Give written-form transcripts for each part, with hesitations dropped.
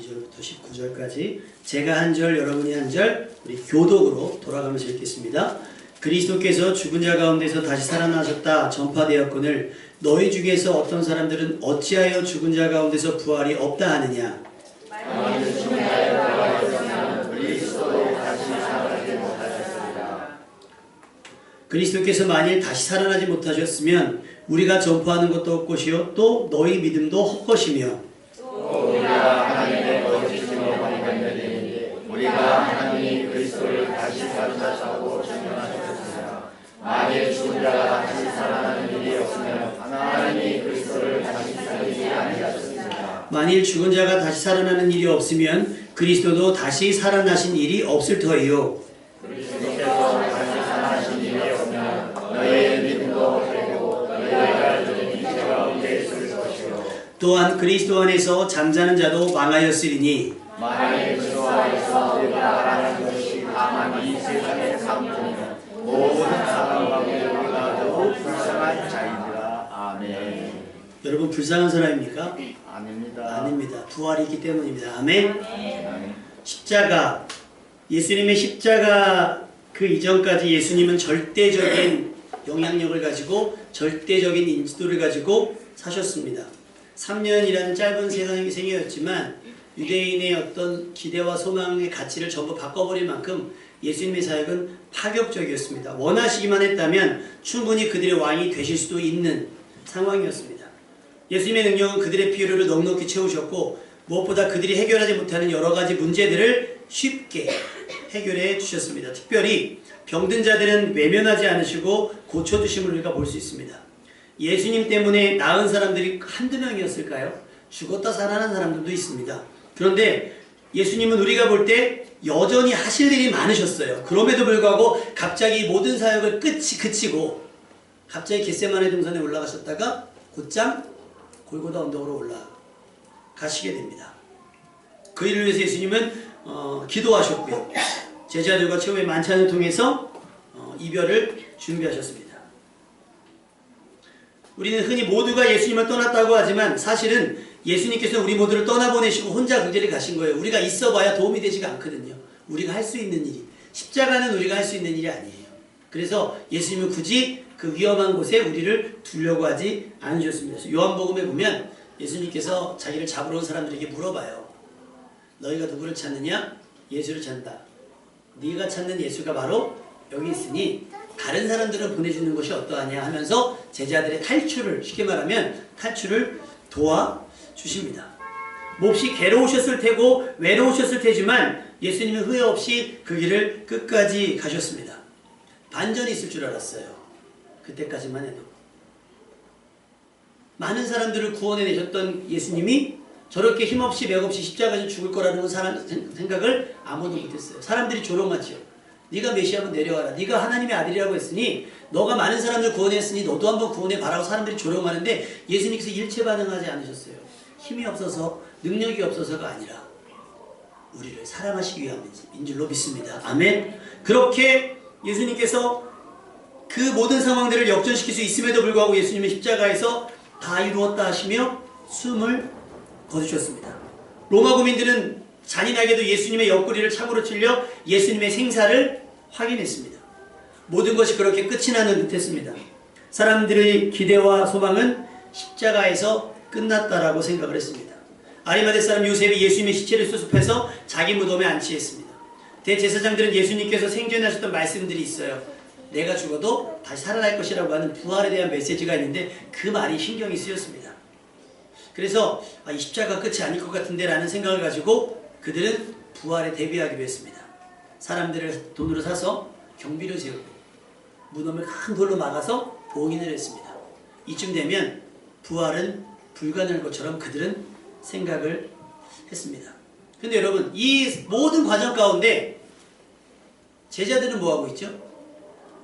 12절부터 19절까지 제가 한 절 여러분이 한 절 우리 교독으로 돌아가면서 읽겠습니다. 그리스도께서 죽은 자 가운데서 다시 살아나셨다 전파되었거늘 너희 중에서 어떤 사람들은 어찌하여 죽은 자 가운데서 부활이 없다 하느냐. 만일 죽은 자의 부활이었으면 그리스도도 다시 살아나지 못하셨습니다. 그리스도께서 만일 다시 살아나지 못하셨으면 우리가 전파하는 것도 헛것이요 또 너희 믿음도 헛것이며 또 우리가 하나님의 거짓으로 건면되니 우리가 하나님이 그리스도를 다시 살아나셨다고 증언하셨습니다. 만일 죽은 자가 다시 살아나는 일이 없으면 하나님이 그리스도를 다시 살리지 아니하셨습니다. 만일 죽은 자가 다시 살아나는 일이 없으면 그리스도도 다시 살아나신 일이 없을 터이요. 그리스도께서 다시 살아나신 일이 없으면 너희의 믿음도 헛되고 너희가 주는 이 가운데 있을 것이요. 또한 그리스도 안에서 잠자는 자도 망하였으리니 만일 그리스도 안에서 우리가 알아가는 것이 다만 이 세상의 삶이면 모든 사람 가운데 우리가 더욱 불쌍한 자이니라. 아멘. 여러분 불쌍한 사람입니까? 아닙니다. 아닙니다. 부활이 있기 때문입니다. 아멘. 아멘. 십자가, 예수님의 십자가 그 이전까지 예수님은 절대적인 영향력을 가지고 절대적인 인지도를 가지고 사셨습니다. 3년이라는 짧은 생애였지만 유대인의 어떤 기대와 소망의 가치를 전부 바꿔버릴 만큼 예수님의 사역은 파격적이었습니다. 원하시기만 했다면 충분히 그들의 왕이 되실 수도 있는 상황이었습니다. 예수님의 능력은 그들의 필요를 넉넉히 채우셨고 무엇보다 그들이 해결하지 못하는 여러 가지 문제들을 쉽게 해결해 주셨습니다. 특별히 병든 자들은 외면하지 않으시고 고쳐주심을 우리가 볼 수 있습니다. 예수님 때문에 나은 사람들이 한두 명이었을까요? 죽었다 살아난 사람들도 있습니다. 그런데 예수님은 우리가 볼 때 여전히 하실 일이 많으셨어요. 그럼에도 불구하고 갑자기 모든 사역을 그치고 갑자기 겟세마네 동산에 올라가셨다가 곧장 골고다 언덕으로 올라가시게 됩니다. 그 일을 위해서 예수님은 기도하셨고요. 제자들과 최후의 만찬을 통해서 이별을 준비하셨습니다. 우리는 흔히 모두가 예수님을 떠났다고 하지만 사실은 예수님께서는 우리 모두를 떠나보내시고 혼자 그 길을 가신 거예요. 우리가 있어봐야 도움이 되지가 않거든요. 우리가 할 수 있는 일이. 십자가는 우리가 할 수 있는 일이 아니에요. 그래서 예수님은 굳이 그 위험한 곳에 우리를 두려고 하지 않으셨습니다. 요한복음에 보면 예수님께서 자기를 잡으러 온 사람들에게 물어봐요. 너희가 누구를 찾느냐? 예수를 찾는다. 네가 찾는 예수가 바로 여기 있으니 다른 사람들은 보내주는 것이 어떠하냐 하면서 제자들의 탈출을, 쉽게 말하면 탈출을 도와주십니다. 몹시 괴로우셨을 테고 외로우셨을 테지만 예수님은 후회 없이 그 길을 끝까지 가셨습니다. 반전이 있을 줄 알았어요. 그때까지만 해도. 많은 사람들을 구원해 내셨던 예수님이 저렇게 힘없이 맥없이 십자가에서 죽을 거라는 생각을 아무도 못했어요. 사람들이 조롱하지요. 네가 메시아면 내려와라. 네가 하나님의 아들이라고 했으니 너가 많은 사람들 구원했으니 너도 한번 구원해봐라고 사람들이 조롱하는데 예수님께서 일체 반응하지 않으셨어요. 힘이 없어서 능력이 없어서가 아니라 우리를 사랑하시기 위함인 줄로 믿습니다. 아멘. 그렇게 예수님께서 그 모든 상황들을 역전시킬 수 있음에도 불구하고 예수님의 십자가에서 다 이루었다 하시며 숨을 거두셨습니다. 로마 국민들은 잔인하게도 예수님의 옆구리를 창으로 찔려 예수님의 생사를 확인했습니다. 모든 것이 그렇게 끝이 나는 듯했습니다. 사람들의 기대와 소망은 십자가에서 끝났다라고 생각을 했습니다. 아리마대 사람 요셉이 예수님의 시체를 수습해서 자기 무덤에 안치했습니다. 대제사장들은 예수님께서 생전하셨던 말씀들이 있어요. 내가 죽어도 다시 살아날 것이라고 하는 부활에 대한 메시지가 있는데 그 말이 신경이 쓰였습니다. 그래서 이 십자가 끝이 아닐 것 같은데 라는 생각을 가지고 그들은 부활에 대비하기로 했습니다. 사람들을 돈으로 사서 경비를 세우고 무덤을 큰 돌로 막아서 봉인을 했습니다. 이쯤 되면 부활은 불가능할 것처럼 그들은 생각을 했습니다. 근데 여러분 이 모든 과정 가운데 제자들은 뭐하고 있죠?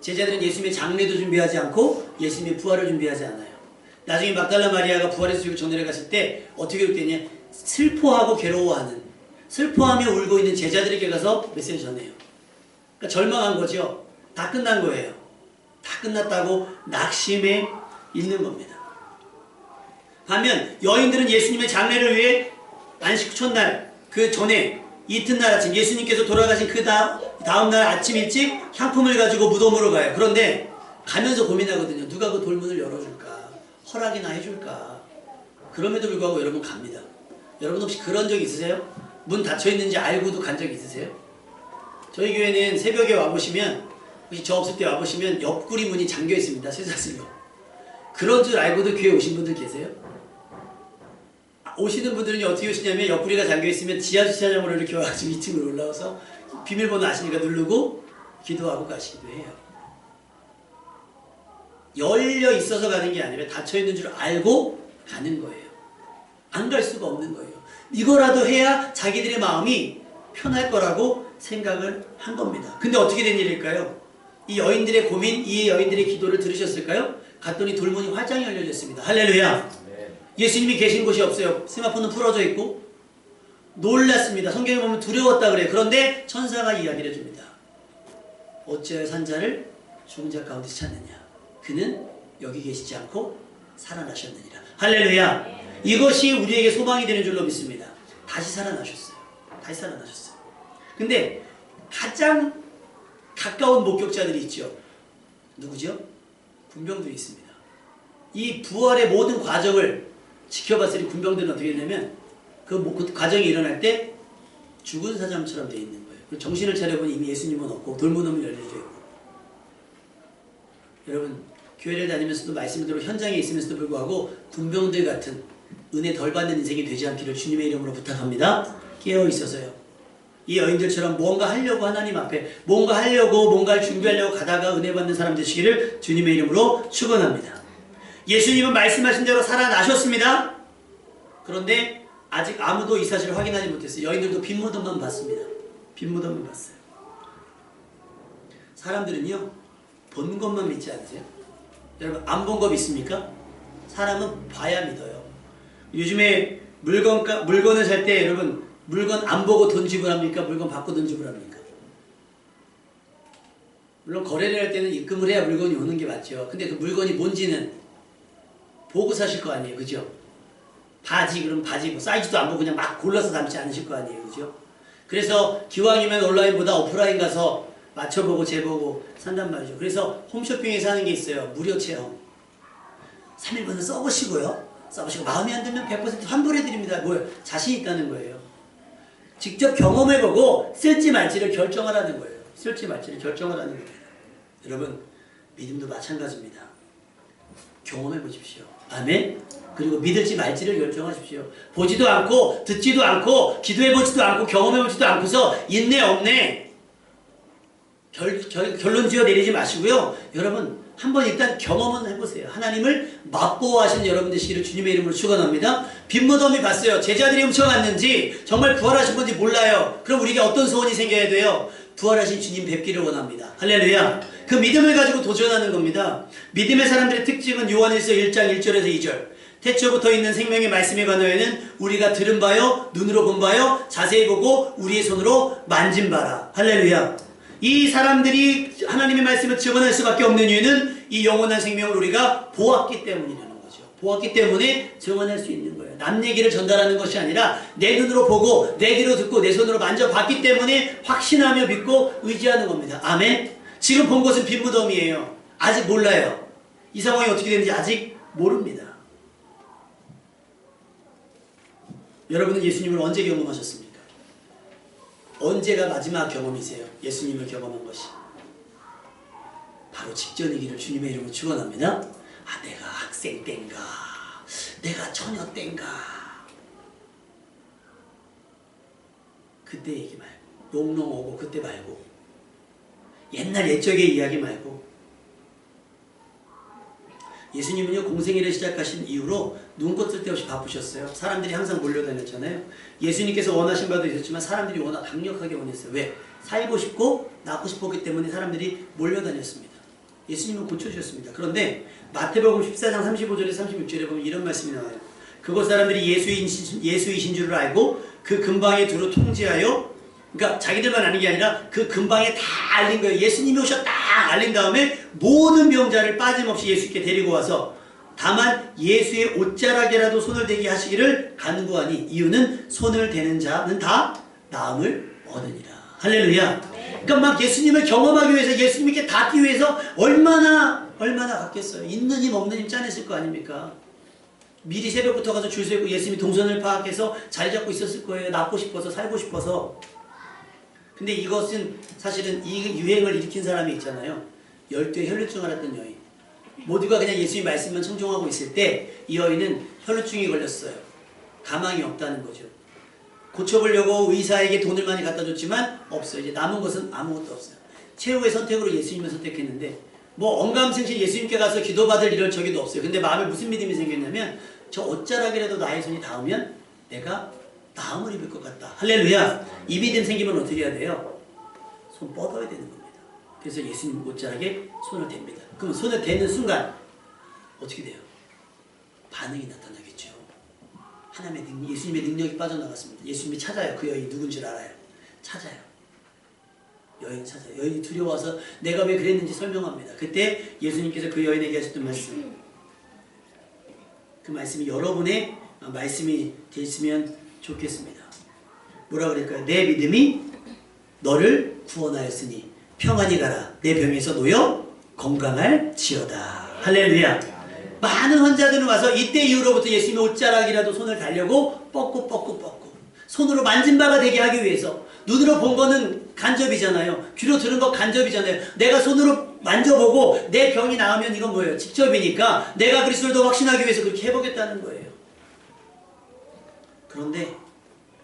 제자들은 예수님의 장례도 준비하지 않고 예수님의 부활을 준비하지 않아요. 나중에 막달라 마리아가 부활의 소식을 전해 갔을 때 어떻게 됐냐? 슬퍼하고 괴로워하는, 슬퍼하며 울고 있는 제자들에게 가서 메시지 전해요. 그러니까 절망한 거죠. 다 끝난 거예요. 다 끝났다고 낙심해 있는 겁니다. 반면 여인들은 예수님의 장례를 위해 안식 첫날 그 전에 이튿날 아침 예수님께서 돌아가신 그 다음날 아침 일찍 향품을 가지고 무덤으로 가요. 그런데 가면서 고민하거든요. 누가 그 돌문을 열어줄까? 허락이나 해줄까? 그럼에도 불구하고 여러분 갑니다. 여러분 혹시 그런 적 있으세요? 문 닫혀있는지 알고도 간 적 있으세요? 저희 교회는 새벽에 와보시면, 혹시 저 없을 때 와보시면 옆구리 문이 잠겨있습니다. 쇠사슬로. 그런 줄 알고도 교회 오신 분들 계세요? 오시는 분들은 어떻게 오시냐면 옆구리가 잠겨있으면 지하주차장으로 이렇게 와가지고 2층으로 올라와서 비밀번호 아시니까 누르고 기도하고 가시기도 해요. 열려 있어서 가는 게 아니라 닫혀있는 줄 알고 가는 거예요. 안 갈 수가 없는 거예요. 이거라도 해야 자기들의 마음이 편할 거라고 생각을 한 겁니다. 근데 어떻게 된 일일까요? 이 여인들의 고민, 이 여인들의 기도를 들으셨을까요? 갔더니 돌문이 활짝 열려졌습니다. 할렐루야. 예수님이 계신 곳이 없어요. 세마포는 풀어져 있고 놀랐습니다. 성경에 보면 두려웠다 그래요. 그런데 천사가 이야기를 해줍니다. 어찌하여 산자를 죽은 자 가운데서 찾느냐. 그는 여기 계시지 않고 살아나셨느니라. 할렐루야. 이것이 우리에게 소망이 되는 줄로 믿습니다. 다시 살아나셨어요. 다시 살아나셨어요. 근데 가장 가까운 목격자들이 있죠. 누구죠? 군병들이 있습니다. 이 부활의 모든 과정을 지켜봤을 때 군병들은 어떻게 되냐면 그 과정이 일어날 때 죽은 사람처럼 되어 있는 거예요. 정신을 차려보니 이미 예수님은 없고 돌문은 열려져 있고. 여러분 교회를 다니면서도 말씀을 들어 현장에 있으면서도 불구하고 군병들 같은 은혜 덜 받는 인생이 되지 않기를 주님의 이름으로 부탁합니다. 깨어 있어서요. 이 여인들처럼 뭔가 하려고 하나님 앞에 뭔가 하려고 뭔가를 준비하려고 가다가 은혜 받는 사람 되시기를 주님의 이름으로 축원합니다. 예수님은 말씀하신 대로 살아나셨습니다. 그런데 아직 아무도 이 사실을 확인하지 못했어요. 여인들도 빈무덤만 봤습니다. 빈무덤만 봤어요. 사람들은요 본 것만 믿지 않으세요? 여러분 안 본 거 믿습니까? 사람은 봐야 믿어요. 요즘에 물건을 살 때 여러분 물건 안 보고 돈 지불합니까? 물건 받고 돈 지불합니까? 물론 거래를 할 때는 입금을 해야 물건이 오는 게 맞죠. 근데 그 물건이 뭔지는 보고 사실 거 아니에요. 그죠? 바지 그럼 바지 뭐 사이즈도 안 보고 그냥 막 골라서 담지 않으실 거 아니에요. 그죠? 그래서 기왕이면 온라인보다 오프라인 가서 맞춰보고 재보고 산단 말이죠. 그래서 홈쇼핑에서 하는 게 있어요. 무료 체험. 3일분은 써보시고요. 써보시고 마음에 안 들면 100% 환불해드립니다. 뭐예요? 자신 있다는 거예요. 직접 경험해보고 쓸지 말지를 결정하라는 거예요. 쓸지 말지를 결정하라는 거예요. 여러분 믿음도 마찬가지입니다. 경험해보십시오. 아멘? 그리고 믿을지 말지를 결정하십시오. 보지도 않고 듣지도 않고 기도해보지도 않고 경험해보지도 않고서 있네 없네 결론 지어 내리지 마시고요. 여러분 한번 일단 경험은 해보세요. 하나님을 맛보아하시는 여러분 되시기를 주님의 이름으로 축원합니다. 빈무덤이 봤어요. 제자들이 훔쳐갔는지 정말 부활하신 건지 몰라요. 그럼 우리에게 어떤 소원이 생겨야 돼요? 부활하신 주님 뵙기를 원합니다. 할렐루야. 그 믿음을 가지고 도전하는 겁니다. 믿음의 사람들의 특징은 요한일서 1장 1절에서 2절. 태초부터 있는 생명의 말씀에 관하여는 우리가 들은 바요 눈으로 본 바요 자세히 보고 우리의 손으로 만진 바라. 할렐루야. 이 사람들이 하나님의 말씀을 증언할 수밖에 없는 이유는 이 영원한 생명을 우리가 보았기 때문이라는 거죠. 보았기 때문에 증언할 수 있는 거예요. 남 얘기를 전달하는 것이 아니라 내 눈으로 보고 내 귀로 듣고 내 손으로 만져봤기 때문에 확신하며 믿고 의지하는 겁니다. 아멘. 지금 본 것은 빈무덤이에요. 아직 몰라요. 이 상황이 어떻게 되는지 아직 모릅니다. 여러분은 예수님을 언제 경험하셨습니까? 언제가 마지막 경험이세요? 예수님을 경험한 것이 바로 직전이기를 주님의 이름으로 축원합니다. 아, 내가 학생 땐가, 내가 처녀 땐가, 그때 얘기 말고, 롱롱 오고 그때 말고, 옛날 옛적의 이야기 말고. 예수님은요 공생애를 시작하신 이후로 눈꽃 쓸 데 없이 바쁘셨어요. 사람들이 항상 몰려다녔잖아요. 예수님께서 원하신 바도 있었지만 사람들이 워낙 강력하게 원했어요. 왜? 살고 싶고 낳고 싶었기 때문에 사람들이 몰려다녔습니다. 예수님은 고쳐주셨습니다. 그런데 마태복음 14장 35절에서 36절에 보면 이런 말씀이 나와요. 그곳 사람들이 예수이신 줄을 알고 그 근방에 두루 통제하여, 그러니까 자기들만 아는 게 아니라 그 근방에 다 알린 거예요. 예수님이 오셨다 알린 다음에 모든 병자를 빠짐없이 예수께 데리고 와서 다만 예수의 옷자락에라도 손을 대게 하시기를 간구하니 이유는 손을 대는 자는 다 나음을 얻으니라. 할렐루야. 그러니까 막 예수님을 경험하기 위해서 예수님께 닿기 위해서 얼마나 갔겠어요. 있는 힘 없는 힘 짜냈을 거 아닙니까? 미리 새벽부터 가서 줄 서 있고 예수님이 동선을 파악해서 자리 잡고 있었을 거예요. 낳고 싶어서 살고 싶어서. 근데 이것은 사실은 이 유행을 일으킨 사람이 있잖아요. 12의 혈루증 앓았던 여인. 모두가 그냥 예수님 말씀만 청종하고 있을 때 이 여인은 혈루증이 걸렸어요. 가망이 없다는 거죠. 고쳐보려고 의사에게 돈을 많이 갖다 줬지만 없어요. 이제 남은 것은 아무것도 없어요. 최후의 선택으로 예수님을 선택했는데 뭐 언감생실 예수님께 가서 기도받을 이럴 적이도 없어요. 근데 마음에 무슨 믿음이 생겼냐면 저 옷자락이라도 나의 손이 닿으면 내가 나음을 입을 것 같다. 할렐루야. 이 믿음 생기면 어떻게 해야 돼요? 손 뻗어야 되는 겁니다. 그래서 예수님 옷자락에 손을 댑니다. 그럼 손을 대는 순간 어떻게 돼요? 반응이 나타나겠죠. 하나님의 예수님의 능력이 빠져나갔습니다. 예수님이 찾아요. 그 여인이 누군지 알아요. 찾아요. 여인 찾아요. 여인이 두려워서 내가 왜 그랬는지 설명합니다. 그때 예수님께서 그 여인에게 하셨던 말씀, 그 말씀이 여러분의 말씀이 되었으면 좋겠습니다. 뭐라 그럴까요? 내 믿음이 너를 구원하였으니 평안히 가라. 내 병에서 놓여 건강할지어다. 할렐루야. 많은 환자들은 와서 이때 이후로부터 예수님의 옷자락이라도 손을 달려고 뻗고 손으로 만진 바가 되게 하기 위해서. 눈으로 본 거는 간접이잖아요. 귀로 들은 거 간접이잖아요. 내가 손으로 만져보고 내 병이 나으면 이건 뭐예요? 직접이니까 내가 그리스도를 더 확신하기 위해서 그렇게 해보겠다는 거예요. 그런데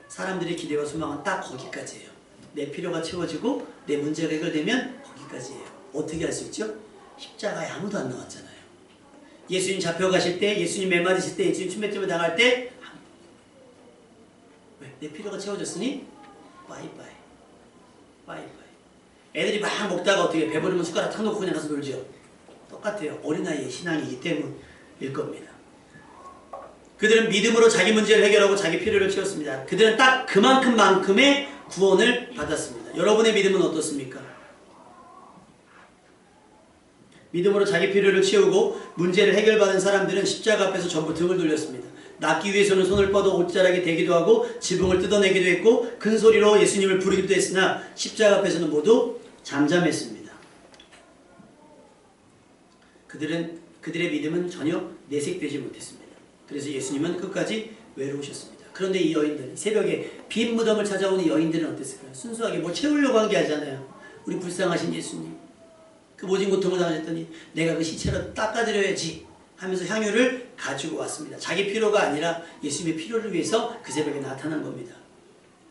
사람들의 기대와 소망은 딱 거기까지예요. 내 필요가 채워지고 내 문제가 해결되면 거기까지예요. 어떻게 할 수 있죠? 십자가에 아무도 안 나왔잖아요. 예수님 잡혀가실 때, 예수님 매 맞으실 때, 예수님 침뱉음을 당할 때 왜? 내 필요가 채워졌으니 빠이빠이. 애들이 막 먹다가 어떻게 배부르면 숟가락 탁 놓고 그냥 가서 놀죠. 똑같아요. 어린아이의 신앙이기 때문일 겁니다. 그들은 믿음으로 자기 문제를 해결하고 자기 필요를 채웠습니다. 그들은 딱 그만큼만큼의 구원을 받았습니다. 여러분의 믿음은 어떻습니까? 믿음으로 자기 필요를 채우고 문제를 해결받은 사람들은 십자가 앞에서 전부 등을 돌렸습니다. 낫기 위해서는 손을 뻗어 옷자락에 대기도 하고 지붕을 뜯어내기도 했고 큰 소리로 예수님을 부르기도 했으나 십자가 앞에서는 모두 잠잠했습니다. 그들의 믿음은 전혀 내색되지 못했습니다. 그래서 예수님은 끝까지 외로우셨습니다. 그런데 이 여인들, 새벽에 빈 무덤을 찾아온 이 여인들은 어땠을까요? 순수하게 뭐 채우려고 한 게 아니잖아요. 우리 불쌍하신 예수님, 그 모진 고통을 당하셨더니 내가 그 시체로 닦아드려야지 하면서 향유를 가지고 왔습니다. 자기 필요가 아니라 예수님의 필요를 위해서 그 새벽에 나타난 겁니다.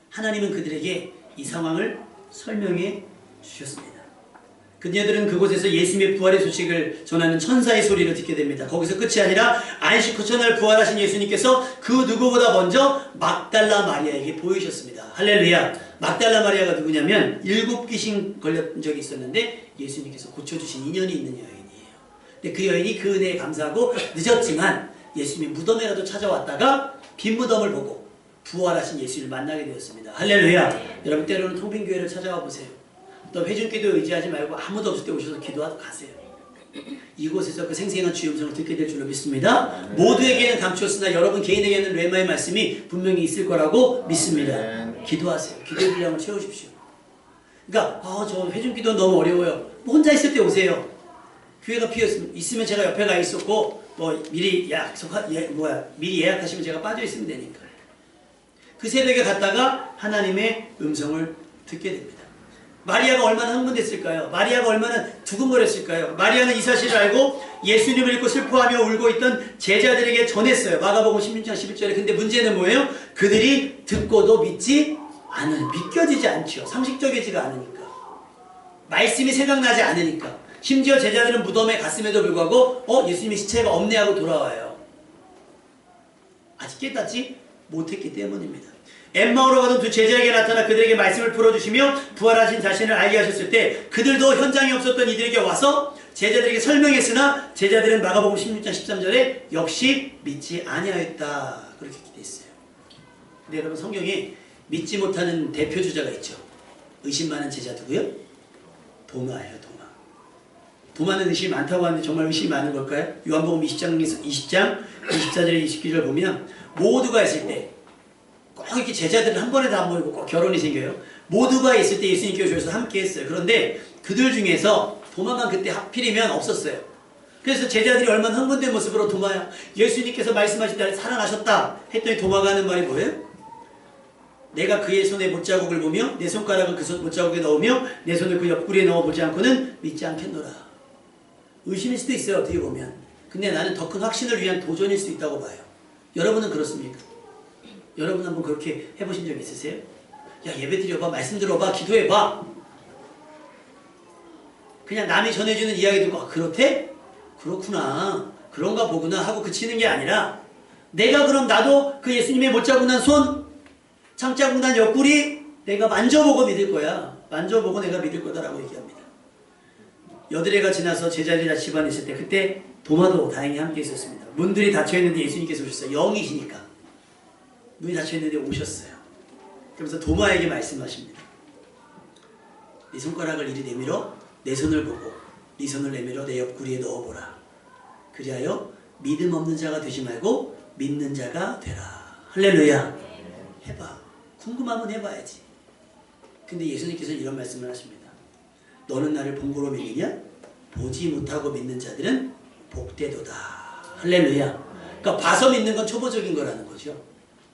하나님은 그들에게 이 상황을 설명해 주셨습니다. 그녀들은 그곳에서 예수님의 부활의 소식을 전하는 천사의 소리를 듣게 됩니다. 거기서 끝이 아니라 안식 후 첫날 부활하신 예수님께서 그 누구보다 먼저 막달라 마리아에게 보이셨습니다. 할렐루야. 막달라 마리아가 누구냐면 7 귀신 걸렸던 적이 있었는데 예수님께서 고쳐주신 인연이 있는 여인이에요. 근데 그 여인이 그 은혜에 감사하고 늦었지만 예수님이 무덤에라도 찾아왔다가 빈 무덤을 보고 부활하신 예수님을 만나게 되었습니다. 할렐루야. 여러분 때로는 텅빈 교회를 찾아와 보세요. 또 회중기도 의지하지 말고 아무도 없을 때 오셔서 기도하고 가세요. 이곳에서 그 생생한 주의 음성을 듣게 될 줄로 믿습니다. 모두에게는 감추었으나 여러분 개인에게는 레마의 말씀이 분명히 있을 거라고 믿습니다. 기도하세요. 기도의 분량을 채우십시오. 그러니까 저 회중기도 너무 어려워요. 뭐 혼자 있을 때 오세요. 교회가 비어 있으면 제가 옆에 가 있었고 뭐 미리 예약하시면 제가 빠져 있으면 되니까. 그 새벽에 갔다가 하나님의 음성을 듣게 됩니다. 마리아가 얼마나 흥분됐을까요? 마리아가 얼마나 두근거렸을까요? 마리아는 이 사실을 알고 예수님을 잊고 슬퍼하며 울고 있던 제자들에게 전했어요. 마가복음 16장 11절에. 근데 문제는 뭐예요? 그들이 듣고도 믿지 믿겨지지 않죠. 상식적이지가 않으니까. 말씀이 생각나지 않으니까. 심지어 제자들은 무덤에 갔음에도 불구하고 예수님의 시체가 없네 하고 돌아와요. 아직 깨닫지 못했기 때문입니다. 엠마오로 가던 두 제자에게 나타나 그들에게 말씀을 풀어주시며 부활하신 자신을 알게 하셨을 때 그들도 현장에 없었던 이들에게 와서 제자들에게 설명했으나 제자들은 마가복음 16장 13절에 역시 믿지 아니하였다 그렇게 기대했어요. 근데 여러분 성경에 믿지 못하는 대표 주자가 있죠. 의심 많은 제자 누구요? 도마예요. 도마. 도마는 의심이 많다고 하는데 정말 의심이 많은 걸까요? 요한복음 20장 24절 29절 보면 모두가 있을 때 꼭 이렇게 제자들은 한 번에 다 모이고 꼭 결혼이 생겨요. 모두가 있을 때 예수님께서 오셔서 함께 했어요. 그런데 그들 중에서 도마만 그때 하필이면 없었어요. 그래서 제자들이 얼마나 흥분된 모습으로 도마야 예수님께서 말씀하신 날 살아나셨다 했더니 도마가 하는 말이 뭐예요? 내가 그의 손에 못자국을 보며 내 손가락을 그 못자국에 넣으며 내 손을 그 옆구리에 넣어보지 않고는 믿지 않겠노라. 의심일 수도 있어요. 어떻게 보면. 근데 나는 더 큰 확신을 위한 도전일 수도 있다고 봐요. 여러분은 그렇습니까? 여러분 한번 그렇게 해보신 적 있으세요? 야, 예배 드려봐, 말씀 들어봐, 기도해봐. 그냥 남이 전해주는 이야기 듣고 아, 그렇대? 그렇구나, 그런가 보구나 하고 그치는 게 아니라 내가 그럼 나도 그 예수님의 못자국 난 손, 창자국 난 옆구리 내가 만져보고 믿을 거야. 만져보고 내가 믿을 거다라고 얘기합니다. 여드레가 지나서 제자들이 다 집안에 있을 때 그때 도마도 다행히 함께 있었습니다. 문들이 닫혀있는데 예수님께서 오셨어요. 영이시니까 문이 닫혀있는데 오셨어요. 그러면서 도마에게 말씀하십니다. 네 손가락을 이리 내밀어 내 손을 보고 네 손을 내밀어 내 옆구리에 넣어보라. 그리하여 믿음 없는 자가 되지 말고 믿는 자가 되라. 할렐루야. 해봐. 궁금하면 해봐야지. 근데 예수님께서는 이런 말씀을 하십니다. 너는 나를 본고로 믿느냐? 보지 못하고 믿는 자들은 복되도다. 할렐루야. 그러니까 봐서 믿는 건 초보적인 거라는 거죠.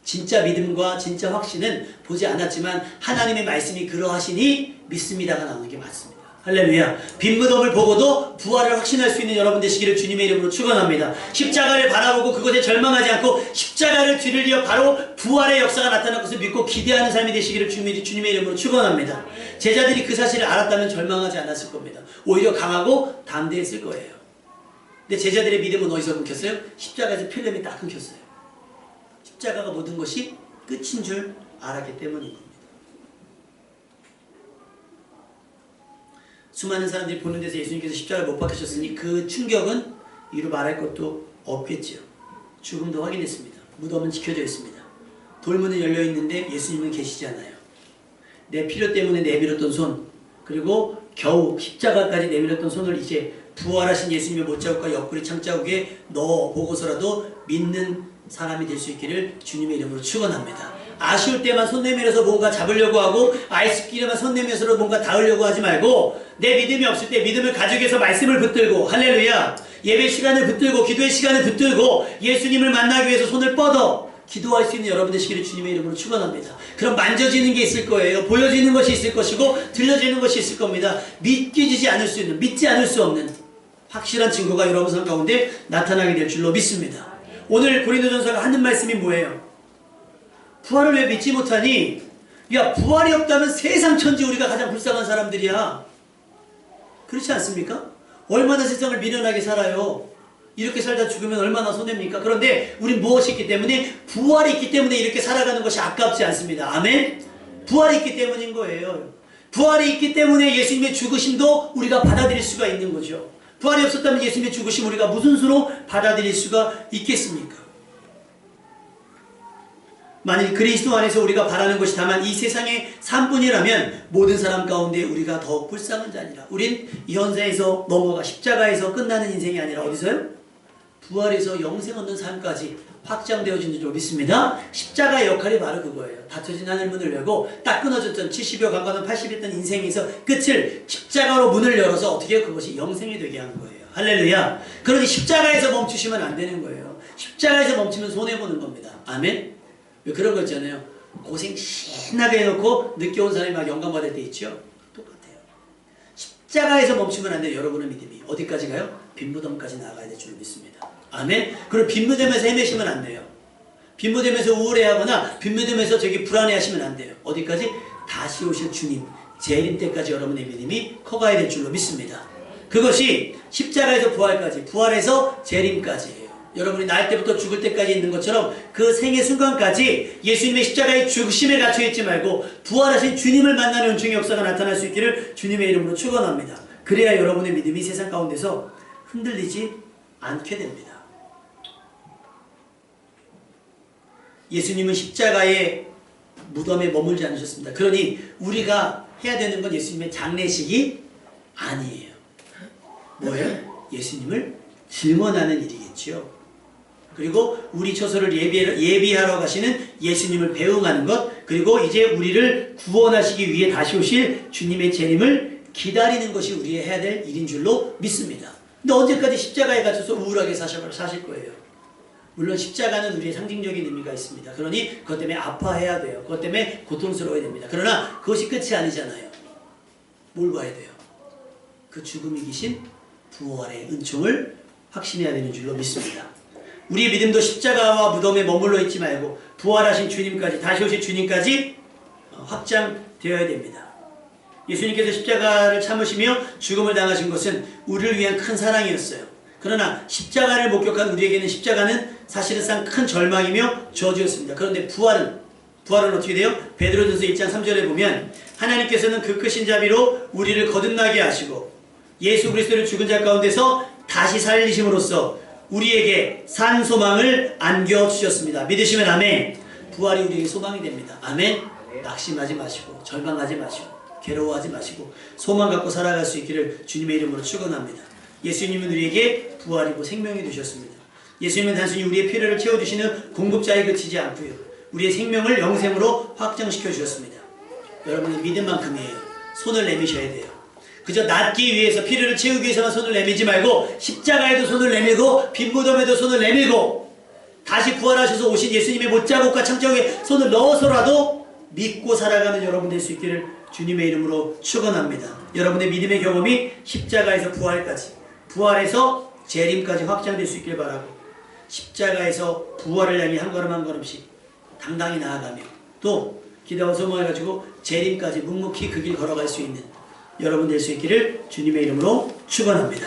진짜 믿음과 진짜 확신은 보지 않았지만 하나님의 말씀이 그러하시니 믿습니다가 나오는 게 맞습니다. 할렐루야. 빈 무덤을 보고도 부활을 확신할 수 있는 여러분 되시기를 주님의 이름으로 축원합니다. 십자가를 바라보고 그것에 절망하지 않고 십자가를 뒤를 이어 바로 부활의 역사가 나타날 것을 믿고 기대하는 삶이 되시기를 주님의 이름으로 축원합니다. 제자들이 그 사실을 알았다면 절망하지 않았을 겁니다. 오히려 강하고 담대했을 거예요. 근데 제자들의 믿음은 어디서 끊겼어요? 십자가에서 필름이 딱 끊겼어요. 십자가가 모든 것이 끝인 줄 알았기 때문인 겁니다. 수많은 사람들이 보는 데서 예수님께서 십자가를 못 박히셨으니 그 충격은 이루 말할 것도 없겠지요. 죽음도 확인했습니다. 무덤은 지켜져 있습니다. 돌문은 열려 있는데 예수님은 계시지 않아요. 내 필요 때문에 내밀었던 손, 그리고 겨우 십자가까지 내밀었던 손을 이제 부활하신 예수님의 못자국과 옆구리 창자국에 넣어보고서라도 믿는 사람이 될 수 있기를 주님의 이름으로 축원합니다. 아쉬울 때만 손 내밀어서 뭔가 잡으려고 하고 아이스크림만 손 내밀어서 뭔가 닿으려고 하지 말고 내 믿음이 없을 때 믿음을 가지기 위해서 말씀을 붙들고 할렐루야 예배 시간을 붙들고 기도의 시간을 붙들고 예수님을 만나기 위해서 손을 뻗어 기도할 수 있는 여러분 되시기를 주님의 이름으로 축원합니다. 그럼 만져지는 게 있을 거예요. 보여지는 것이 있을 것이고 들려지는 것이 있을 겁니다. 믿기지 않을 수 있는 믿지 않을 수 없는 확실한 증거가 여러분 삶 가운데 나타나게 될 줄로 믿습니다. 오늘 고린도전서가 하는 말씀이 뭐예요? 부활을 왜 믿지 못하니? 야, 부활이 없다면 세상 천지 우리가 가장 불쌍한 사람들이야. 그렇지 않습니까? 얼마나 세상을 미련하게 살아요. 이렇게 살다 죽으면 얼마나 손해입니까? 그런데 우린 무엇이 있기 때문에? 부활이 있기 때문에 이렇게 살아가는 것이 아깝지 않습니다. 아멘? 부활이 있기 때문인 거예요. 부활이 있기 때문에 예수님의 죽으심도 우리가 받아들일 수가 있는 거죠. 부활이 없었다면 예수님의 죽으심 우리가 무슨 수로 받아들일 수가 있겠습니까? 만일 그리스도 안에서 우리가 바라는 것이 다만 이 세상의 삶뿐이라면 모든 사람 가운데 우리가 더욱 불쌍한 자니라. 우린 이 현세에서 넘어가 십자가에서 끝나는 인생이 아니라 어디서요? 부활에서 영생 얻는 삶까지 확장되어진 줄 믿습니다. 십자가의 역할이 바로 그거예요. 닫혀진 하늘문을 열고 딱 끊어졌던 70여 강과도 80였던 인생에서 끝을 십자가로 문을 열어서 어떻게 그것이 영생이 되게 하는 거예요. 할렐루야. 그러니 십자가에서 멈추시면 안 되는 거예요. 십자가에서 멈추면 손해보는 겁니다. 아멘. 왜 그런 거 있잖아요. 고생 신나게 해놓고 늦게 온 사람이 막 영감 받을 때 있죠. 똑같아요. 십자가에서 멈추면 안 돼요. 여러분의 믿음이 어디까지 가요? 빈무덤까지 나가야 될 줄 믿습니다. 아멘. 그리고 빈무덤에서 헤매시면 안 돼요. 빈무덤에서 우울해하거나 빈무덤에서 저기 불안해하시면 안 돼요. 어디까지? 다시 오실 주님 재림 때까지 여러분의 믿음이 커가야 될 줄로 믿습니다. 그것이 십자가에서 부활까지, 부활에서 재림까지예요. 여러분이 날 때부터 죽을 때까지 있는 것처럼 그 생의 순간까지 예수님의 십자가의 죽으심에 갇혀있지 말고 부활하신 주님을 만나는 은총의 역사가 나타날 수 있기를 주님의 이름으로 축원합니다. 그래야 여러분의 믿음이 세상 가운데서 흔들리지 않게 됩니다. 예수님은 십자가의 무덤에 머물지 않으셨습니다. 그러니 우리가 해야 되는 건 예수님의 장례식이 아니에요. 뭐예요? 예수님을 증언하는 일이겠죠. 그리고 우리 처소를 예비하러 가시는 예수님을 배웅하는 것, 그리고 이제 우리를 구원하시기 위해 다시 오실 주님의 재림을 기다리는 것이 우리의 해야 될 일인 줄로 믿습니다. 근데 언제까지 십자가에 갇혀서 우울하게 사실 거예요? 물론 십자가는 우리의 상징적인 의미가 있습니다. 그러니 그것 때문에 아파해야 돼요. 그것 때문에 고통스러워야 됩니다. 그러나 그것이 끝이 아니잖아요. 뭘 봐야 돼요? 그 죽음이 기신 부활의 은총을 확신해야 되는 줄로 믿습니다. 우리의 믿음도 십자가와 무덤에 머물러 있지 말고 부활하신 주님까지, 다시 오실 주님까지 확장되어야 됩니다. 예수님께서 십자가를 참으시며 죽음을 당하신 것은 우리를 위한 큰 사랑이었어요. 그러나 십자가를 목격한 우리에게는 십자가는 사실상 큰 절망이며 저주였습니다. 그런데 부활은 어떻게 돼요? 베드로전서 1장 3절에 보면 하나님께서는 그 크신 자비로 우리를 거듭나게 하시고 예수 그리스도를 죽은 자 가운데서 다시 살리심으로써 우리에게 산 소망을 안겨주셨습니다. 믿으시면 아멘. 부활이 우리에게 소망이 됩니다. 아멘. 낙심하지 마시고 절망하지 마시고 괴로워하지 마시고 소망 갖고 살아갈 수 있기를 주님의 이름으로 축원합니다. 예수님은 우리에게 부활이고 생명이 되셨습니다. 예수님은 단순히 우리의 필요를 채워주시는 공급자에 그치지 않고요, 우리의 생명을 영생으로 확장시켜 주셨습니다. 여러분의 믿음만큼이에요. 손을 내미셔야 돼요. 그저 낫기 위해서, 필요를 채우기 위해서만 손을 내밀지 말고 십자가에도 손을 내밀고 빈무덤에도 손을 내밀고 다시 부활하셔서 오신 예수님의 못자국과 창자국에 손을 넣어서라도 믿고 살아가는 여러분 될 수 있기를 주님의 이름으로 축원합니다. 여러분의 믿음의 경험이 십자가에서 부활까지, 부활에서 재림까지 확장될 수 있길 바라고, 십자가에서 부활을 향해 한 걸음 한 걸음씩 당당히 나아가며 또 기도와 소망해가지고 재림까지 묵묵히 그 길 걸어갈 수 있는 여러분 될 수 있기를 주님의 이름으로 축원합니다.